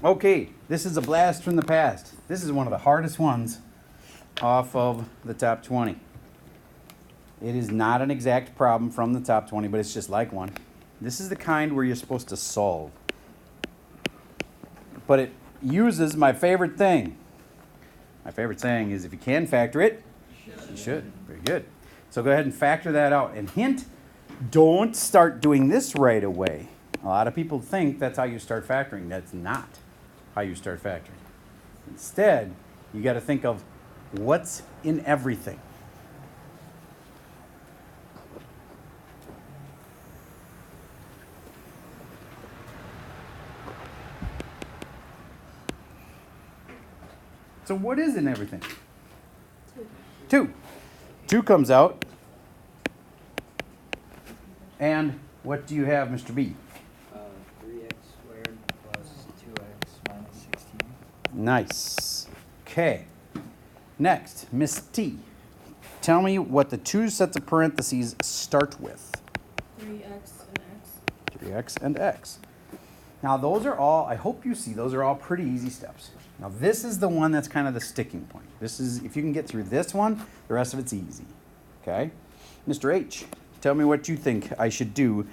Okay, this is a blast from the past. This is one of the hardest ones off of the top 20. It is not an exact problem from the top 20, but it's just like one. This is the kind where you're supposed to solve. But it uses my favorite thing. My favorite saying is if you can factor it, you should. Very good. So go ahead and factor that out. And hint, don't start doing this right away. A lot of people think that's how you start factoring. That's not how you start factoring. Instead, you got to think of what's in everything. So what is in everything? 2. 2 comes out. And what do you have, Mr. B? 3x squared plus 2x minus 16. Nice. Okay. Next, Miss T. Tell me what the 2 sets of parentheses start with. 3x and x. 3x and x. Now those are all, I hope you see, those are all pretty easy steps. Now this is the one that's kind of the sticking point. This is, if you can get through this one, the rest of it's easy. Okay? Mr. H, tell me what you think I should do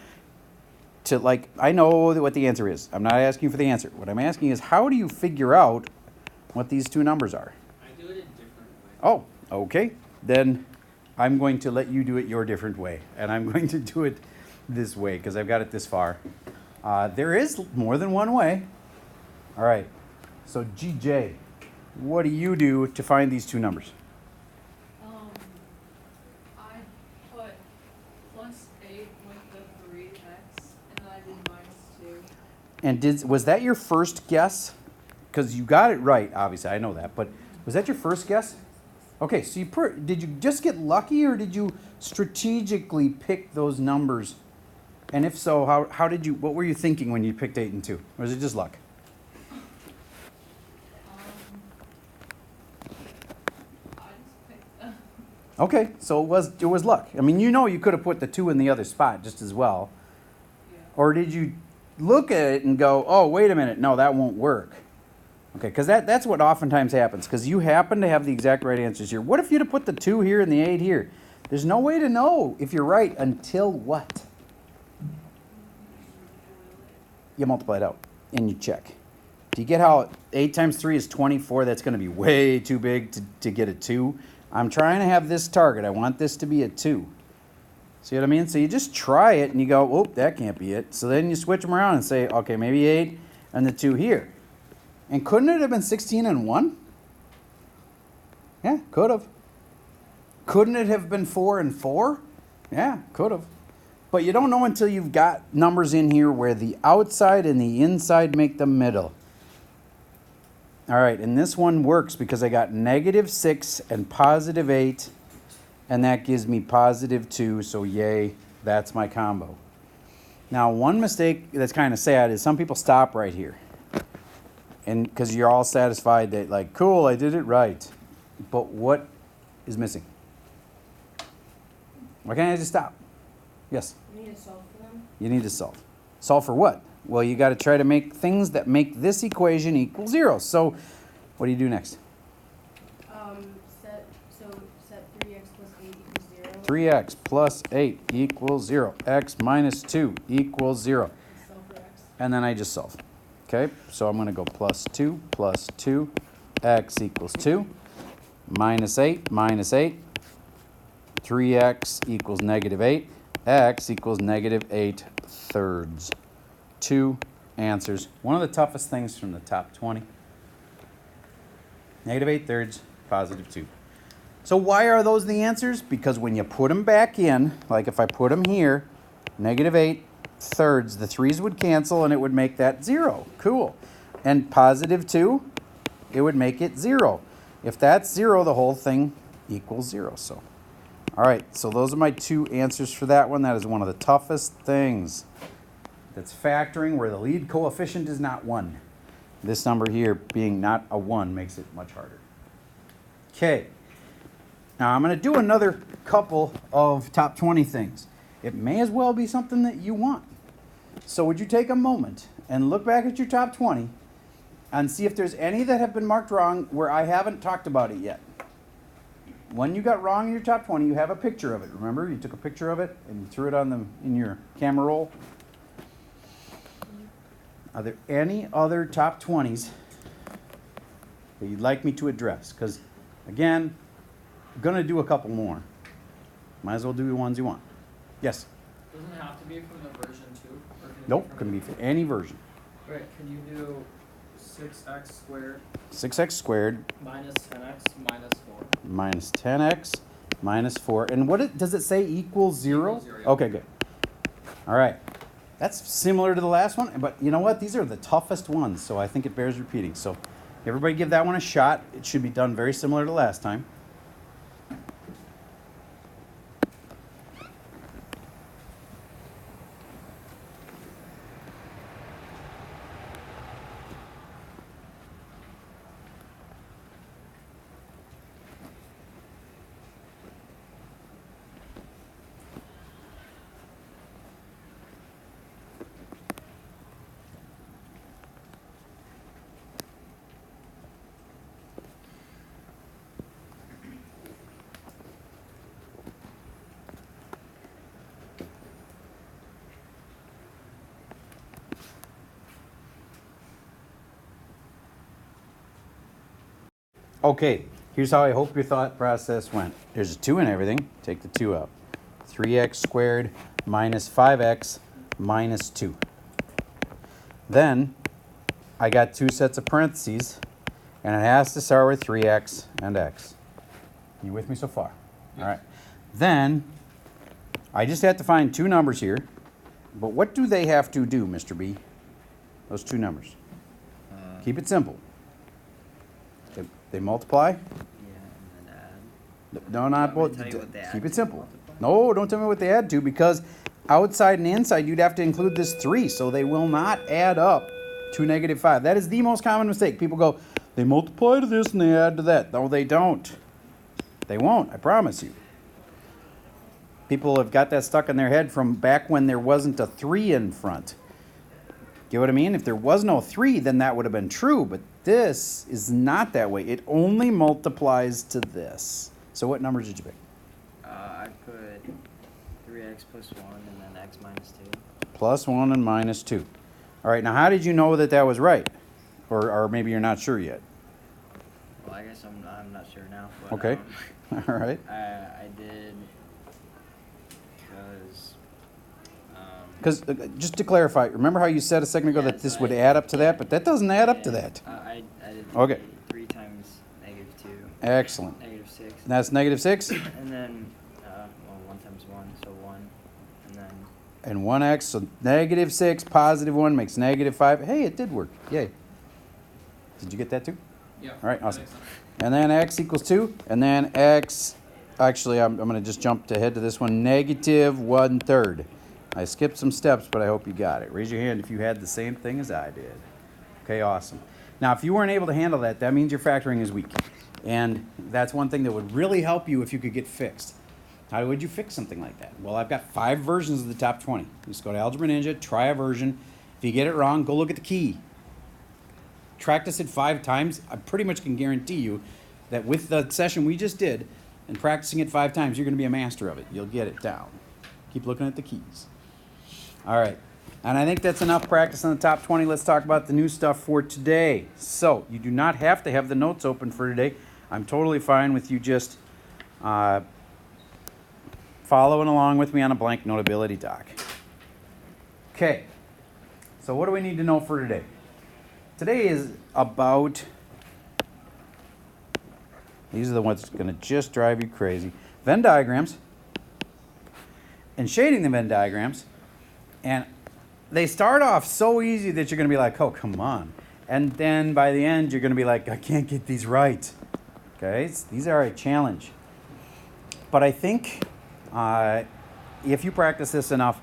to, like, I know what the answer is. I'm not asking for the answer. What I'm asking is how do you figure out what these 2 numbers are? I do it a different way. Oh, okay. Then I'm going to let you do it your different way. And I'm going to do it this way because I've got it this far. There is more than one way. All right. So GJ, what do you do to find these 2 numbers? I put plus 8 with the 3x, and then I did minus 2. And was that your first guess? Because you got it right, obviously. I know that. But was that your first guess? Okay, so did you just get lucky, or did you strategically pick those numbers? And if so, how did you? What were you thinking when you picked 8 and 2? Or was it just luck? I just picked them. Okay, so it was luck. I mean, you could have put the 2 in the other spot just as well. Yeah. Or did you look at it and go, oh, wait a minute, no, that won't work? Okay, because that's what oftentimes happens, because you happen to have the exact right answers here. What if you'd have put the 2 here and the 8 here? There's no way to know if you're right until what? You multiply it out and you check. Do you get how 8 times 3 is 24? That's going to be way too big to get a 2. I'm trying to have this target. I want this to be a 2. See what I mean? So you just try it and you go, oh, that can't be it. So then you switch them around and say, okay, maybe 8 and the 2 here. And couldn't it have been 16 and 1? Yeah, could have. Couldn't it have been 4 and 4? Yeah, could have. But you don't know until you've got numbers in here where the outside and the inside make the middle. All right, and this one works because I got -6 and +8, and that gives me +2, so yay, that's my combo. Now, one mistake that's kind of sad is some people stop right here. And because you're all satisfied that, like, cool, I did it right. But what is missing? Why can't I just stop? Yes? You need to solve for them. You need to solve. Solve for what? Well, you got to try to make things that make this equation equal 0. So what do you do next? Set 3x plus 8 equals 0. 3x plus 8 equals 0. X minus 2 equals 0. Solve for x. And then I just solve. Okay, so I'm going to go plus 2, x equals 2, minus 8, 3x equals -8, x equals -8 thirds. 2 answers. One of the toughest things from the top 20. -8 thirds, +2. So why are those the answers? Because when you put them back in, like if I put them here, -8 thirds, the 3's would cancel and it would make that 0. Cool. And +2, it would make it 0. If that's 0, the whole thing equals 0. So, all right, so those are my 2 answers for that one. That is one of the toughest things. That's factoring where the lead coefficient is not 1. This number here being not a 1 makes it much harder. Okay. Now I'm going to do another couple of top 20 things. It may as well be something that you want. So would you take a moment and look back at your top 20 and see if there's any that have been marked wrong where I haven't talked about it yet. One you got wrong in your top 20, you have a picture of it. Remember, you took a picture of it and you threw it on in your camera roll. Are there any other top 20s that you'd like me to address? Because, again, I'm going to do a couple more. Might as well do the ones you want. Yes? Doesn't it have to be from the version 2? Or can it Nope, from can be for any version. Right, can you do 6x squared 6x squared minus 10x minus 4? minus 10x minus 4. And does it say equals 0? Equals 0, yeah. Okay, good. All right. That's similar to the last one, but you know what? These are the toughest ones, so I think it bears repeating. So everybody give that one a shot. It should be done very similar to last time. Okay, here's how I hope your thought process went. There's a 2 in everything. Take the 2 out. 3x squared minus 5x minus 2. Then I got 2 sets of parentheses, and it has to start with 3x and x. You with me so far? All right. Then I just have to find 2 numbers here. But what do they have to do, Mr. B? Those 2 numbers. Keep it simple. They multiply? Yeah, and then add. No, not Do you want both. me to tell you what they add Keep to it simple. multiply? No, don't tell me what they add to, because outside and inside you'd have to include this 3, so they will not add up to -5. That is the most common mistake. People go, they multiply to this and they add to that. No, they don't. They won't, I promise you. People have got that stuck in their head from back when there wasn't a 3 in front. Get what I mean? If there was no 3, then that would have been true, but this is not that way. It only multiplies to this. So what numbers did you pick? I put 3x plus 1 and then x minus 2. Plus 1 and minus 2. All right, now how did you know that that was right? Or maybe you're not sure yet. Well, I guess I'm not sure now. But, Okay. All right. I did Because just to clarify, remember how you said a second ago Yeah, that this so would I- add up to that? But that doesn't add up to yeah, that. I did Okay. 3 times -2, Excellent. -6. And that's -6? And then, 1 times 1, so 1. And then, And 1x, so -6, +1 makes -5. Hey, it did work. Yay. Did you get that too? yeah. All right, awesome. And then x equals 2. And then x, actually, I'm going to just jump ahead to this one, -1/3. I skipped some steps, but I hope you got it. Raise your hand if you had the same thing as I did. Okay, awesome. Now, if you weren't able to handle that, that means your factoring is weak. And that's one thing that would really help you if you could get fixed. How would you fix something like that? Well, I've got 5 versions of the top 20. Just go to Algebra Ninja, try a version. If you get it wrong, go look at the key. Practice it 5 times. I pretty much can guarantee you that with the session we just did and practicing it 5 times, you're going to be a master of it. You'll get it down. Keep looking at the keys. All right. And I think that's enough practice on the top 20. Let's talk about the new stuff for today. So you do not have to have the notes open for today. I'm totally fine with you just following along with me on a blank notability doc. Okay. So what do we need to know for today? Today is about, these are the ones that's going to just drive you crazy, Venn diagrams and shading the Venn diagrams. And they start off so easy that you're going to be like, oh, come on. And then by the end, you're going to be like, I can't get these right. Okay? These are a challenge. But I think if you practice this enough,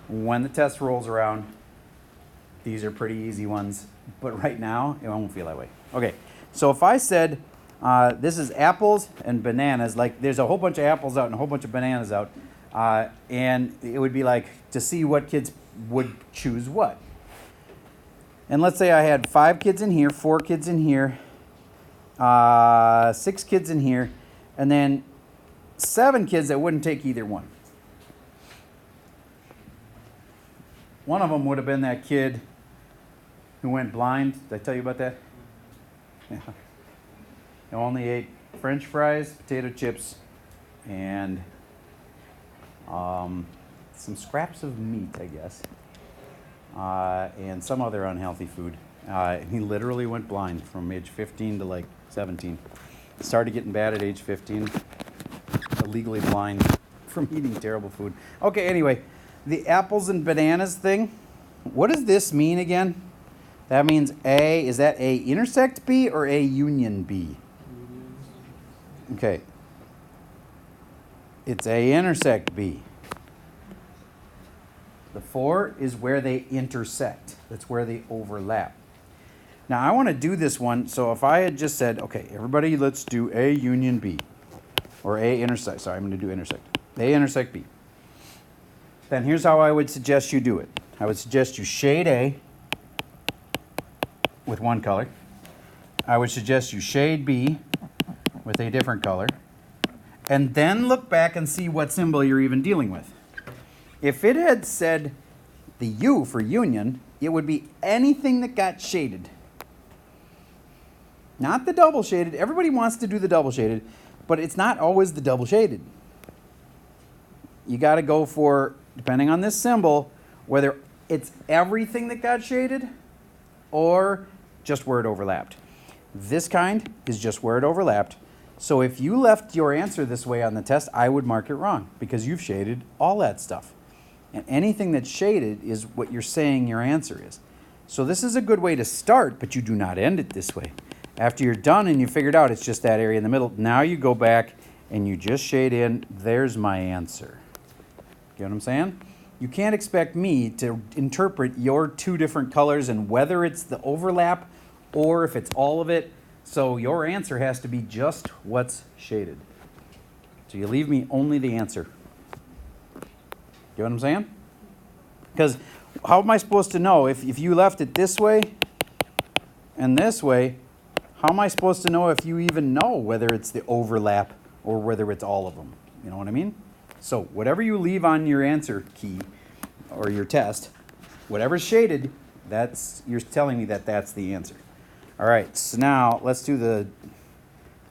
when the test rolls around, these are pretty easy ones. But right now, it won't feel that way. Okay. So if I said this is apples and bananas, like there's a whole bunch of apples out and a whole bunch of bananas out, and it would be like to see what kids would choose what. And let's say I had 5 kids in here, 4 kids in here, 6 kids in here, and then 7 kids that wouldn't take either one. One of them would have been that kid who went blind. Did I tell you about that? Yeah. He only ate French fries, potato chips, and some scraps of meat, I guess, and some other unhealthy food. He literally went blind from age 15 to like 17. Started getting bad at age 15. Illegally blind from eating terrible food. Okay, anyway, the apples and bananas thing. What does this mean again? That means A. Is that A intersect B or A union B? Okay. It's A intersect B. The 4 is where they intersect. That's where they overlap. Now I want to do this one. So if I had just said, okay, everybody, let's do A union B. Or A intersect. Sorry, I'm going to do intersect. A intersect B. Then here's how I would suggest you do it. I would suggest you shade A with one color. I would suggest you shade B with a different color. And then look back and see what symbol you're even dealing with. If it had said the U for union, it would be anything that got shaded. Not the double shaded. Everybody wants to do the double shaded, but it's not always the double shaded. You got to go for, depending on this symbol, whether it's everything that got shaded or just where it overlapped. This kind is just where it overlapped. So if you left your answer this way on the test, I would mark it wrong because you've shaded all that stuff. And anything that's shaded is what you're saying your answer is. So this is a good way to start, but you do not end it this way. After you're done and you figured out it's just that area in the middle, now you go back and you just shade in, there's my answer. Get what I'm saying? You can't expect me to interpret your 2 different colors and whether it's the overlap or if it's all of it. So your answer has to be just what's shaded. So you leave me only the answer. Get what I'm saying? Because how am I supposed to know if you left it this way and this way, how am I supposed to know if you even know whether it's the overlap or whether it's all of them? You know what I mean? So whatever you leave on your answer key or your test, whatever's shaded, you're telling me that that's the answer. All right, so now let's do the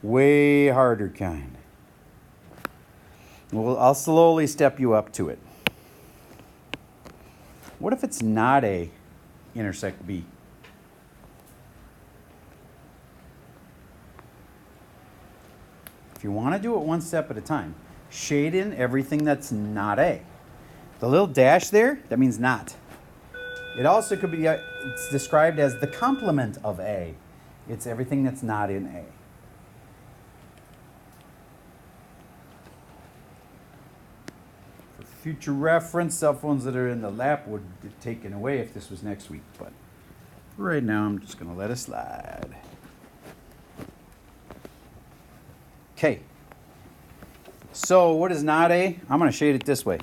way harder kind. Well, I'll slowly step you up to it. What if it's not A intersect B? If you want to do it one step at a time, shade in everything that's not A. The little dash there, that means not. It also could be, it's described as the complement of A. It's everything that's not in A. For future reference, cell phones that are in the lap would be taken away if this was next week. But right now, I'm just going to let it slide. Okay. So what is not A? I'm going to shade it this way.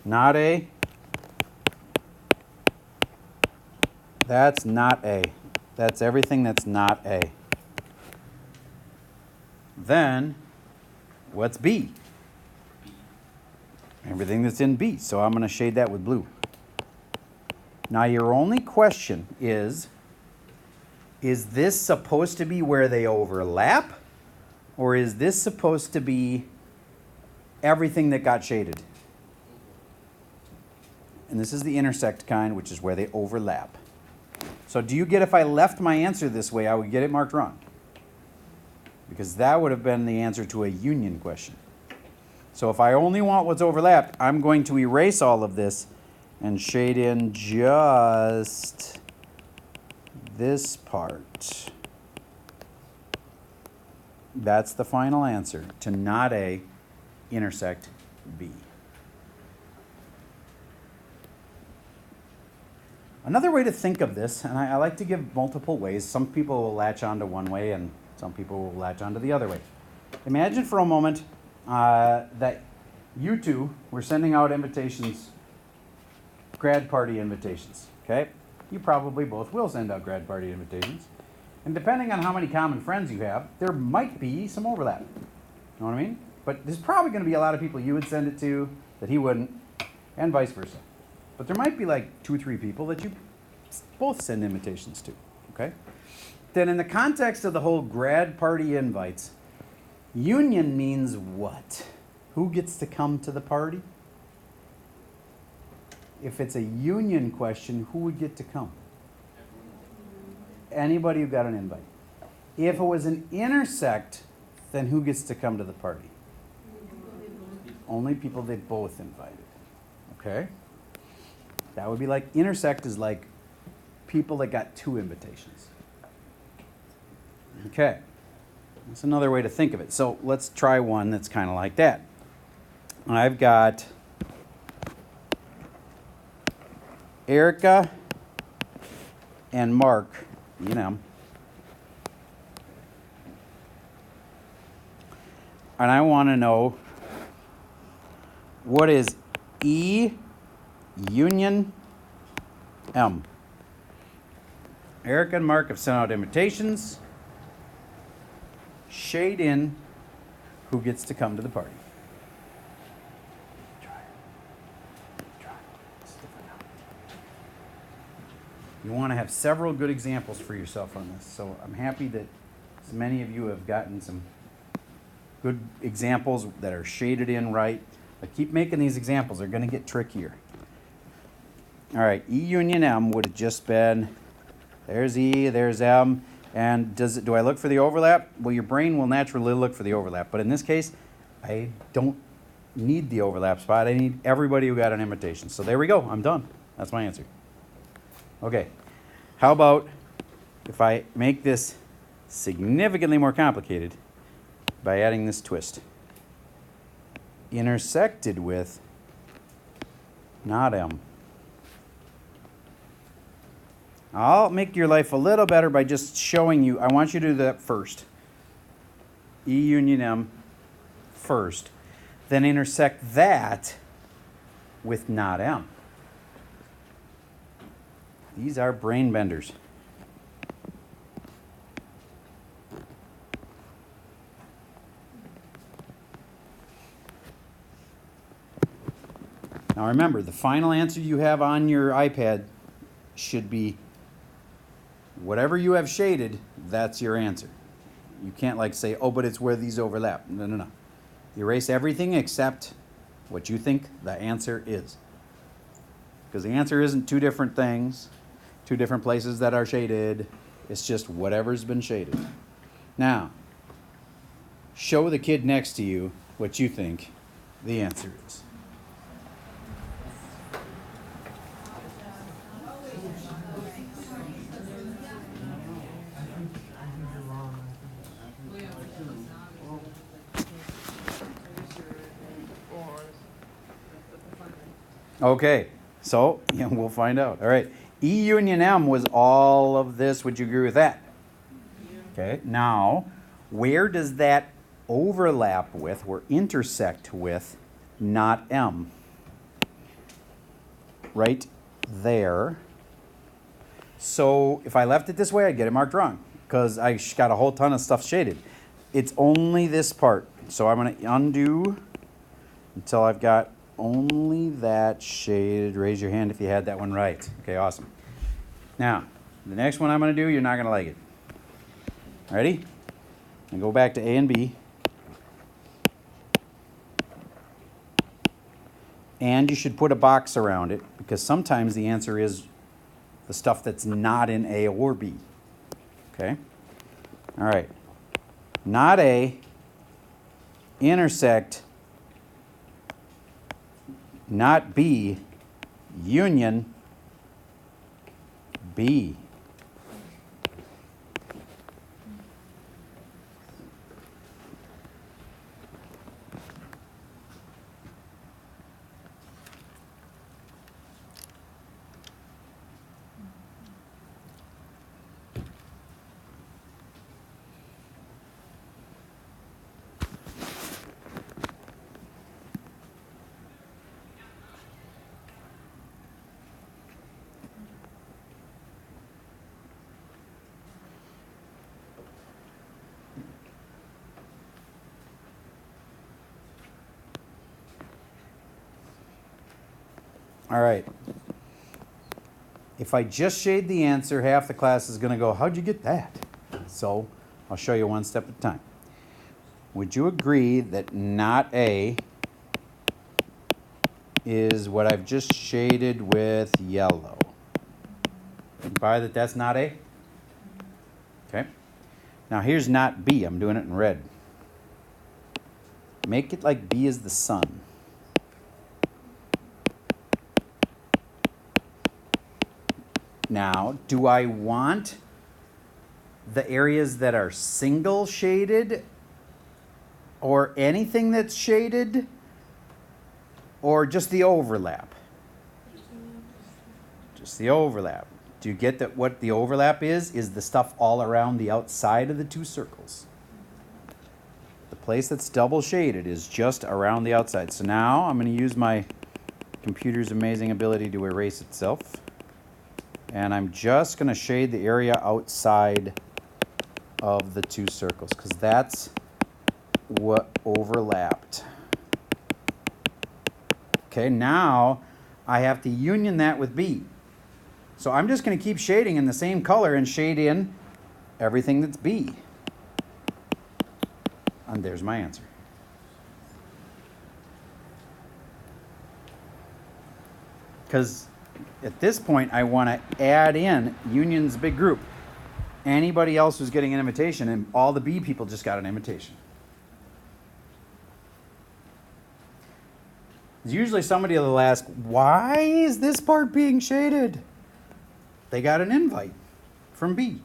Not A. That's not A. That's everything that's not A. Then, what's B? Everything that's in B. So I'm going to shade that with blue. Now your only question is this supposed to be where they overlap? Or is this supposed to be everything that got shaded? And this is the intersect kind, which is where they overlap. So do you get if I left my answer this way, I would get it marked wrong? Because that would have been the answer to a union question. So if I only want what's overlapped, I'm going to erase all of this and shade in just this part. That's the final answer to not A intersect B. Another way to think of this, and I like to give multiple ways. Some people will latch onto one way and some people will latch onto the other way. Imagine for a moment that you two were sending out invitations, grad party invitations, okay? you probably both will send out grad party invitations. And depending on how many common friends you have, there might be some overlap. Know what I mean? But there's probably going to be a lot of people you would send it to that he wouldn't, and vice versa. But there might be like 2 or 3 people that you both send invitations to, okay? Then in the context of the whole grad party invites, union means what? Who gets to come to the party? If it's a union question, who would get to come? Anybody who got an invite. If it was an intersect, then who gets to come to the party? Only people they both invited. Okay? That would be like, intersect is like people that got 2 invitations. Okay. That's another way to think of it. So let's try one that's kind of like that. I've got Erica and Mark, and I want to know, what is E union M? Erica and Mark have sent out invitations. Shade in who gets to come to the party. You want to have several good examples for yourself on this. So I'm happy that as many of you have gotten some good examples that are shaded in right. But keep making these examples. They're going to get trickier. All right, E union M would have just been, there's E, there's M. And do I look for the overlap? Well, your brain will naturally look for the overlap. But in this case, I don't need the overlap spot. I need everybody who got an invitation. So there we go. I'm done. That's my answer. Okay. How about if I make this significantly more complicated by adding this twist? Intersected with, not M. I'll make your life a little better by just showing you. I want you to do that first. E union M first. Then intersect that with not M. These are brain benders. Now remember, the final answer you have on your iPad should be whatever you have shaded, that's your answer. You can't like say, oh, but it's where these overlap. No, no, no. Erase everything except what you think the answer is. Because the answer isn't 2 different things, 2 different places that are shaded. It's just whatever's been shaded. Now, show the kid next to you what you think the answer is. Okay, so yeah, we'll find out. All right, E union M was all of this. Would you agree with that? Okay, now where does that overlap with or intersect with not M? Right there. So if I left it this way, I'd get it marked wrong because I got a whole ton of stuff shaded. It's only this part. So I'm going to undo until I've got only that shaded. Raise your hand if you had that one right. Okay, awesome. Now, the next one I'm going to do, you're not going to like it. Ready? And go back to A and B. And you should put a box around it because sometimes the answer is the stuff that's not in A or B. Okay? All right. Not A, intersect, not B, union, B. All right. If I just shade the answer, half the class is going to go, how'd you get that? So I'll show you one step at a time. Would you agree that not A is what I've just shaded with yellow? Imply that that's not A? Okay. Now here's not B. I'm doing it in red. Make it like B is the sun. Now, do I want the areas that are single shaded or anything that's shaded or just the overlap? Just the overlap. Do you get that what the overlap is the stuff all around the outside of the two circles. The place that's double shaded is just around the outside. So now I'm going to use my computer's amazing ability to erase itself. And I'm just going to shade the area outside of the two circles because that's what overlapped. Okay, now I have to union that with B. So I'm just going to keep shading in the same color and shade in everything that's B. And there's my answer. Because at this point, I want to add in union's big group. Anybody else who's getting an invitation, and all the B people just got an invitation. Usually somebody will ask, why is this part being shaded? They got an invite from B.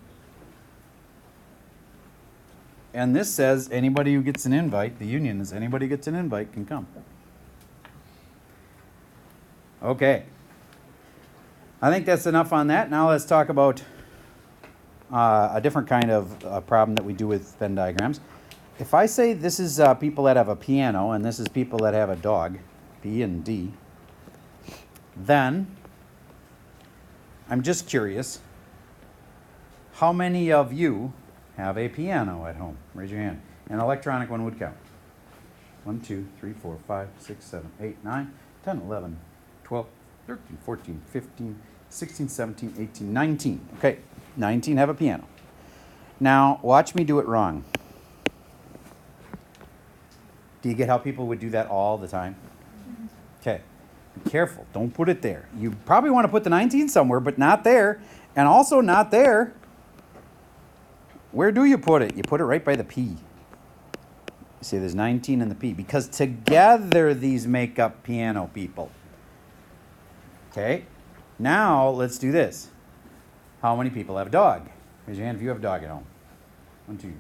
And this says anybody who gets an invite, the union is anybody who gets an invite can come. Okay. I think that's enough on that. Now let's talk about a different kind of problem that we do with Venn diagrams. If I say this is people that have a piano and this is people that have a dog, B and D, then I'm just curious, how many of you have a piano at home? Raise your hand. An electronic one would count. 1, 2, 3, 4, 5, 6, 7, 8, 9, 10, 11, 12, 13, 14, 15, 16, 17, 18, 19. Okay, 19 have a piano. Now, watch me do it wrong. Do you get how people would do that all the time? Okay, be careful. Don't put it there. You probably want to put the 19 somewhere, but not there. And also not there. Where do you put it? You put it right by the P. You see, there's 19 in the P. Because together these make up piano people. Okay, now let's do this. How many people have a dog? Raise your hand if you have a dog at home. 1, 2,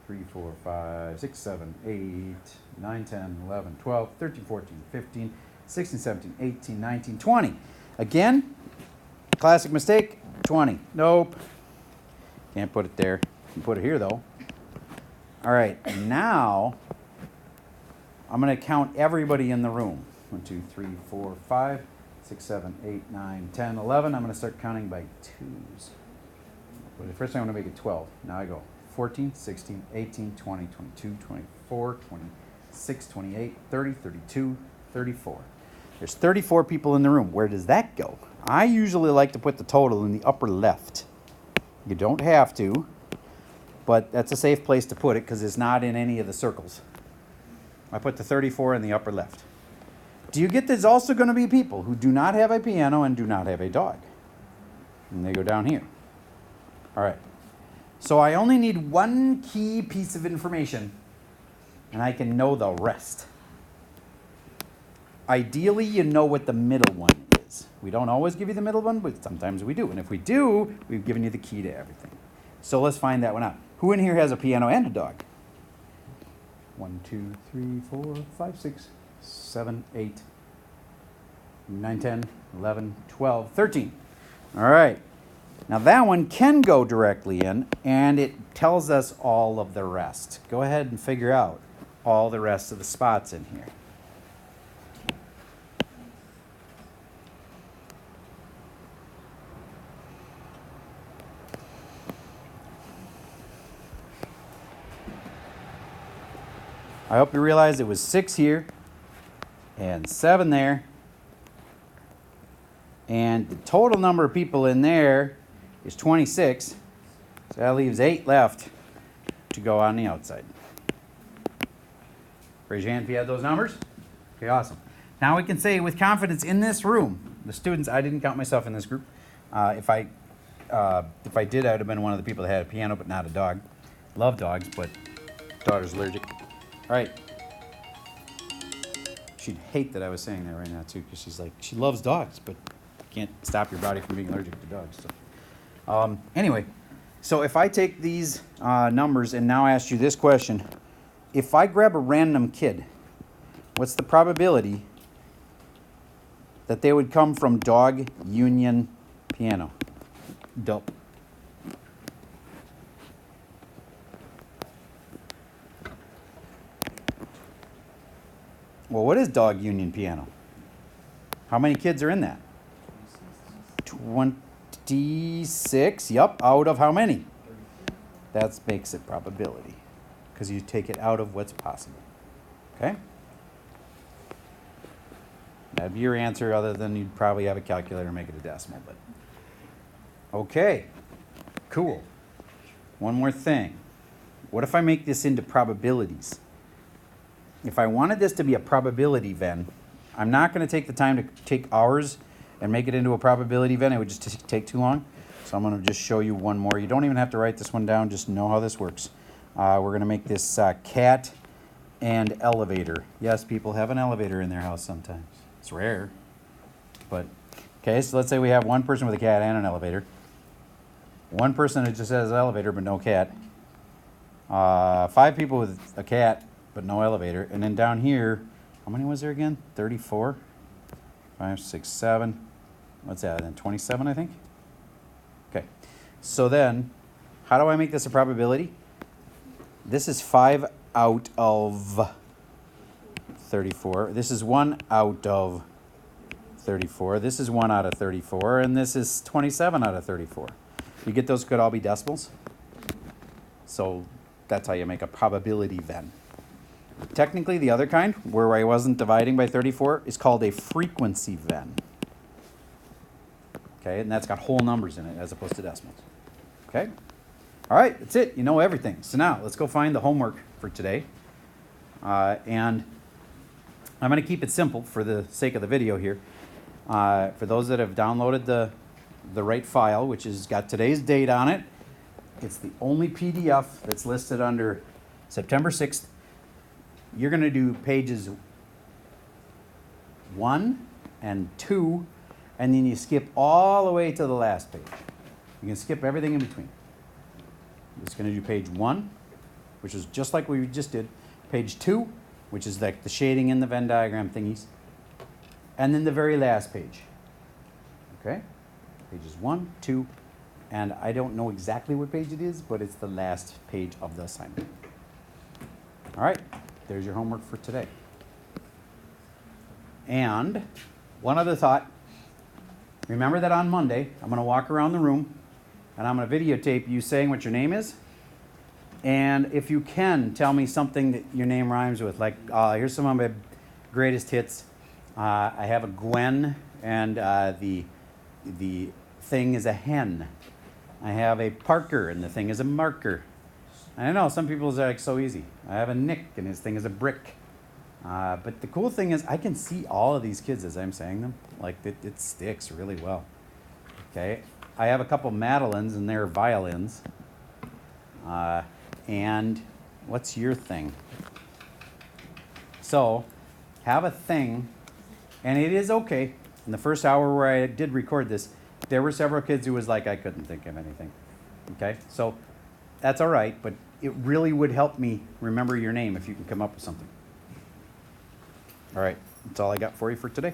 3, 4, 5, 6, 7, 8, 9, 10, 11, 12, 13, 14, 15, 16, 17, 18, 19, 20. Again, classic mistake, 20. Nope. Can't put it there. You can put it here though. All right, now I'm going to count everybody in the room. 1, 2, 3, 4, 5. 6, 7, 8, 9, 10, 11. I'm going to start counting by twos. But first I'm going to make it 12. Now I go 14, 16, 18, 20, 22, 24, 26, 28, 30, 32, 34. There's 34 people in the room. Where does that go? I usually like to put the total in the upper left. You don't have to, but that's a safe place to put it because it's not in any of the circles. I put the 34 in the upper left. Do you get there's also going to be people who do not have a piano and do not have a dog? And they go down here. All right. So I only need one key piece of information, and I can know the rest. Ideally, you know what the middle one is. We don't always give you the middle one, but sometimes we do. And if we do, we've given you the key to everything. So let's find that one out. Who in here has a piano and a dog? 1, 2, 3, 4, 5, 6, 7, 8, 9, 10, 11, 12, 13. All right. Now that one can go directly in, and it tells us all of the rest. Go ahead and figure out all the rest of the spots in here. I hope you realize it was 6 here, and 7 there, And the total number of people in there is 26. So that leaves 8 left to go on the outside. Raise your hand if you have those numbers. Okay, awesome. Now we can say with confidence in this room, the students, I didn't count myself in this group. If I did, I would have been one of the people that had a piano but not a dog. Love dogs, but daughter's allergic. All right. She'd hate that I was saying that right now too, because she's like, she loves dogs, but can't stop your body from being allergic to dogs. So. Anyway, so if I take these numbers and now ask you this question, if I grab a random kid, what's the probability that they would come from dog, union, piano? Dope. Well, what is dog, union, piano? How many kids are in that? 26. Yup. Out of how many? That makes it probability, because you take it out of what's possible. Okay? That'd be your answer, other than you'd probably have a calculator and make it a decimal. But okay, cool. One more thing. What if I make this into probabilities? If I wanted this to be a probability venn, I'm not going to take the time to take ours and make it into a probability venn. It would just take too long. So I'm going to just show you one more. You don't even have to write this one down. Just know how this works. We're going to make this cat and elevator. Yes, people have an elevator in their house sometimes. It's rare. But, okay, so let's say we have one person with a cat and an elevator. One person who just has an elevator but no cat. 5 people with a cat but no elevator. And then down here, how many was there again? 34? 5, 6, 7. What's that then? 27, I think? Okay. So then, how do I make this a probability? This is 5 out of 34. This is 1 out of 34. This is 1 out of 34. And this is 27 out of 34. You get those could all be decimals. So that's how you make a probability venn. Technically, the other kind, where I wasn't dividing by 34, is called a frequency venn. Okay, and that's got whole numbers in it as opposed to decimals. Okay? All right, that's it. You know everything. So now, let's go find the homework for today. And I'm going to keep it simple for the sake of the video here. For those that have downloaded the right file, which has got today's date on it, it's the only PDF that's listed under September 6th. You're going to do pages 1 and 2, and then you skip all the way to the last page. You can skip everything in between. I'm just going to do page 1, which is just like we just did. Page 2, which is like the shading in the Venn diagram thingies. And then the very last page. Okay? Pages 1, 2, and I don't know exactly what page it is, but it's the last page of the assignment. All right. There's your homework for today. And one other thought. Remember that on Monday, I'm going to walk around the room and I'm going to videotape you saying what your name is. And if you can, tell me something that your name rhymes with. Like, here's some of my greatest hits. I have a Gwen, and the thing is a hen. I have a Parker, and the thing is a marker. I know, some people's are like so easy. I have a Nick, and his thing is a brick. But the cool thing is I can see all of these kids as I'm saying them. Like, it sticks really well. Okay, I have a couple Madelines, and they're violins. And what's your thing? So, have a thing, and it is okay. In the first hour where I did record this, there were several kids who was like, I couldn't think of anything. Okay, so that's all right, but it really would help me remember your name if you can come up with something. All right, that's all I got for you for today.